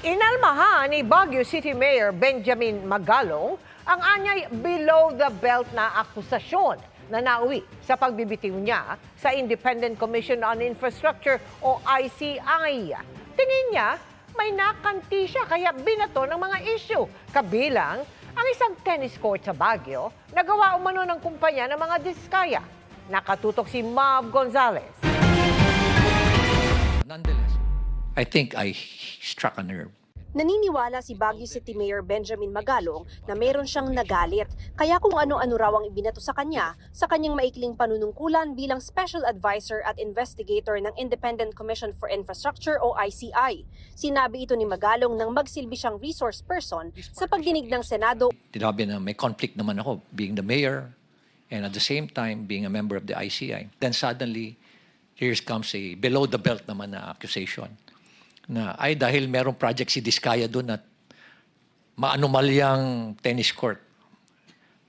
Inalmahan ni Baguio City Mayor Benjamin Magalong ang anyay below-the-belt na akusasyon na nauwi sa pagbibitiw niya sa Independent Commission on Infrastructure o ICI. Tingin niya, may nakanti siya kaya binato ng mga issue. Kabilang ang isang tennis court sa Baguio na gawa umano ng kumpanya ng mga diskaya. Nakatutok si Mav Gonzalez. Nonetheless, I think I struck a nerve. Naniniwala si Baguio City Mayor Benjamin Magalong na meron siyang nagalit. Kaya kung ano-ano raw ang ibinato sa kanyang maikling panunungkulan bilang Special Advisor at Investigator ng Independent Commission for Infrastructure o ICI. Sinabi ito ni Magalong nang magsilbi siyang resource person sa pagdinig ng Senado. Tinabi na may conflict naman ako being the mayor and at the same time being a member of the ICI. Then suddenly, here comes a below-the-belt naman na accusation. Na ay dahil merong project si Diskaya doon at maanumalyang tennis court.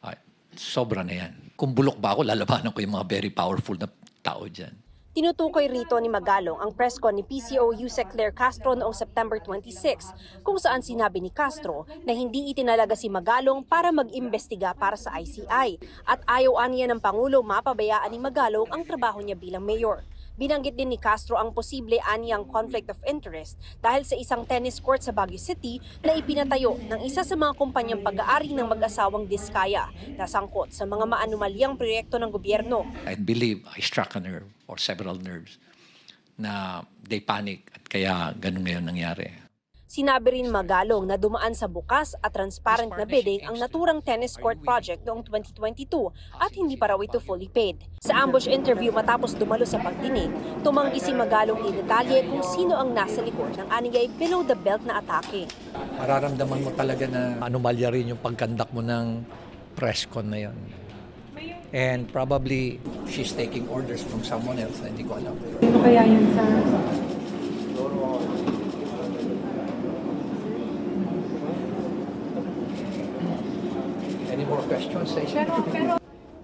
Ay, sobra na yan. Kung bulok ba ako, lalabanan ko yung mga very powerful na tao dyan. Tinutukoy rito ni Magalong ang press con ni PCO Yusek Claire Castro noong September 26 kung saan sinabi ni Castro na hindi itinalaga si Magalong para mag-imbestiga para sa ICI at ayaw aniya ng Pangulo mapabayaan ni Magalong ang trabaho niya bilang mayor. Binanggit din ni Castro ang posible aniyang conflict of interest dahil sa isang tennis court sa Baguio City na ipinatayo ng isa sa mga kumpanyang pag-aari ng mag-asawang Diskaya na sangkot sa mga maanumalyang proyekto ng gobyerno. I believe I struck a nerve or several nerves na they panic at kaya ganun ngayon nangyari. Sinabi rin Magalong na dumaan sa bukas at transparent na bidding ang naturang tennis court project noong 2022 at hindi pa raw ito fully paid. Sa ambush interview matapos dumalo sa pagdinig, tumanggi si Magalong i-detalye kung sino ang nasa likod ng aniyay below-the-belt na atake. Mararamdaman mo talaga na anomalya rin yung pagkandak mo ng press con na yan. And probably she's taking orders from someone else na hindi ko alam. Ano kaya yun sa... Any more questions?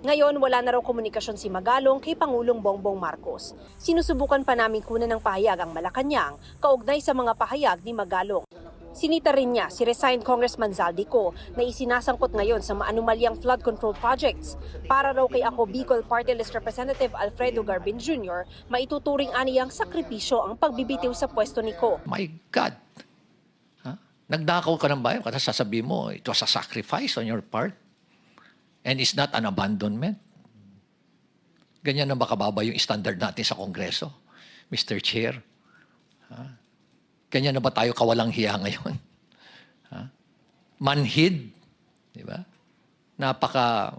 Ngayon, wala na raw komunikasyon si Magalong kay Pangulong Bongbong Marcos. Sinusubukan pa namin kunan ng pahayag ang Malacanang kaugnay sa mga pahayag ni Magalong. Sinita rin niya si resigned Congressman Zaldico na isinasangkot ngayon sa maanumalyang flood control projects. Para raw kay Ako Bicol Party List Representative Alfredo Garbin Jr., maituturing aniyang sakripisyo ang pagbibitiw sa pwesto ni Ko. My God! Nagdakaw ka ng bayan, kasi sasabihin mo, it was a sacrifice on your part. And it's not an abandonment. Ganyan na ba kababa yung standard natin sa Kongreso, Mr. Chair? Ganyan na ba tayo kawalang hiya ngayon? Manhid, di ba? Napaka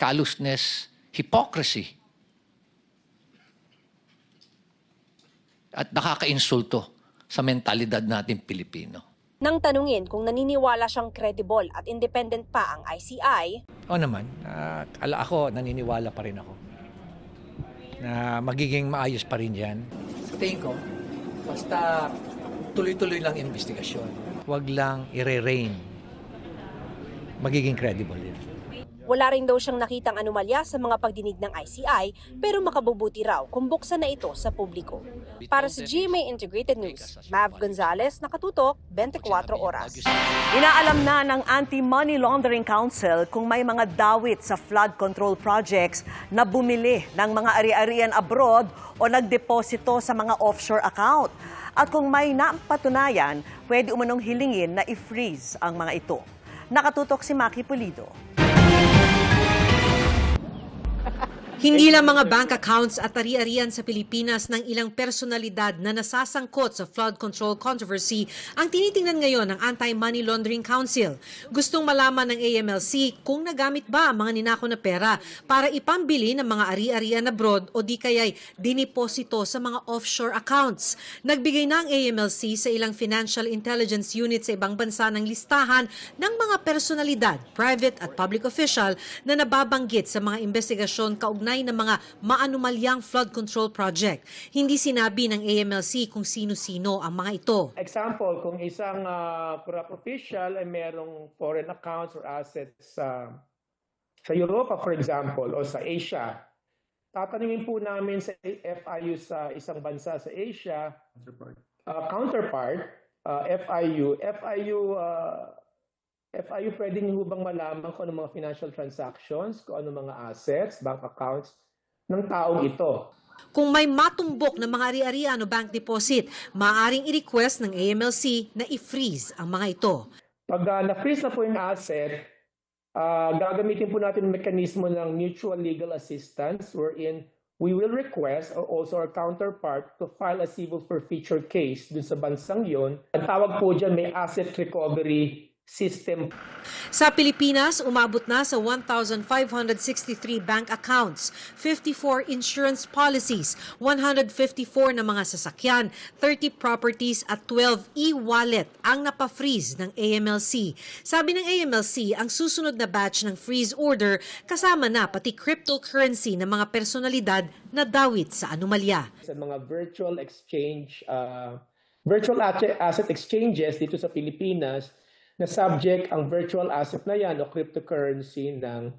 callousness, hypocrisy. At nakaka-insulto sa mentalidad natin Pilipino. Nang tanungin kung naniniwala siyang credible at independent pa ang ICI, Oo naman, ako naniniwala pa rin ako na magiging maayos pa rin yan. Sa tingin ko, basta tuloy-tuloy lang investigasyon. Huwag lang i-rein. Magiging credible yan. wala rin daw siyang nakitang anomalya sa mga pagdinig ng ICI pero makabubuti raw kung buksan na ito sa publiko. Para sa GMA Integrated News, Mav Gonzalez, nakatutok, 24 oras. Inaalam na ng Anti-Money Laundering Council kung may mga dawit sa flood control projects na bumili ng mga ari-arian abroad o nagdeposito sa mga offshore account. At kung may napatunayan, pwede umanong hilingin na i-freeze ang mga ito. Nakatutok si Maki Pulido. Hindi lang mga bank accounts at ari-arian sa Pilipinas ng ilang personalidad na nasasangkot sa flood control controversy ang tinitingnan ngayon ng Anti-Money Laundering Council. Gustong malaman ng AMLC kung nagamit ba ang mga ninakaw na pera para ipambili ng mga ari-arian abroad o di kaya'y diniposito sa mga offshore accounts. Nagbigay na ang AMLC sa ilang financial intelligence unit sa ibang bansa ng listahan ng mga personalidad, private at public official na nababanggit sa mga investigasyon kaugnay ng mga maanumalyang flood control project. Hindi sinabi ng AMLC kung sino-sino ang mga ito. Example, kung isang corrupt official ay merong foreign accounts or assets sa Europa, for example, o sa Asia, tatanungin po namin sa FIU sa isang bansa sa Asia, counterpart, FIU, pwede niyo bang malaman kung ano mga financial transactions, kung ano mga assets, bank accounts ng taong ito? Kung may matumbok ng mga ari-arian o bank deposit, maaaring i-request ng AMLC na i-freeze ang mga ito. Pag na-freeze na po yung asset, gagamitin po natin ang mekanismo ng mutual legal assistance wherein we will request or also our counterpart to file a civil forfeiture case dun sa bansang yon. Ang tawag po dyan may asset recovery system. Sa Pilipinas, umabot na sa 1,563 bank accounts, 54 insurance policies, 154 na mga sasakyan, 30 properties at 12 e-wallet ang napafreeze ng AMLC. Sabi ng AMLC, ang susunod na batch ng freeze order kasama na pati cryptocurrency ng mga personalidad na dawit sa anomalya. Sa mga virtual asset exchanges dito sa Pilipinas, na subject ang virtual asset na yan o cryptocurrency ng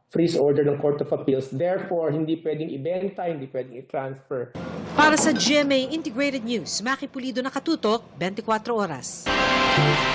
freeze order ng Court of Appeals. Therefore, hindi pwedeng ibenta, hindi pwedeng i-transfer. Para sa GMA Integrated News, Maki Pulido, nakatutok, 24 oras.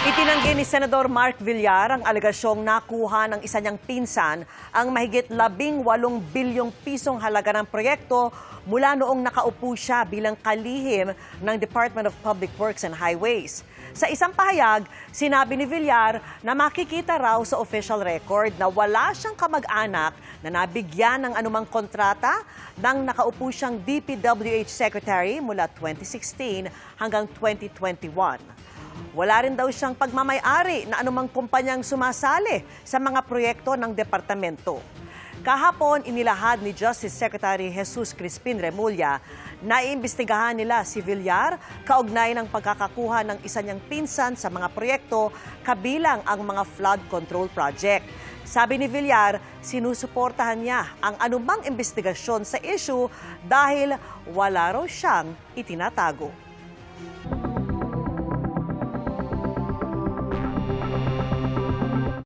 Itinanggi ni Senador Mark Villar ang alegasyong nakuha ng isa niyang pinsan ang mahigit 18 bilyong pisong halaga ng proyekto mula noong nakaupo siya bilang kalihim ng Department of Public Works and Highways. Sa isang pahayag, sinabi ni Villar na makikita raw sa official record na wala siyang kamag-anak na nabigyan ng anumang kontrata nang nakaupo siyang DPWH Secretary mula 2016 hanggang 2021. Wala rin daw siyang pagmamay-ari na anumang kumpanyang sumasali sa mga proyekto ng departamento. Kahapon, inilahad ni Justice Secretary Jesus Crispin Remulla na iimbestigahan nila si Villar kaugnay ng pagkakakuha ng isa niyang pinsan sa mga proyekto kabilang ang mga flood control project. Sabi ni Villar, sinusuportahan niya ang anumang investigasyon sa issue dahil wala raw siyang itinatago.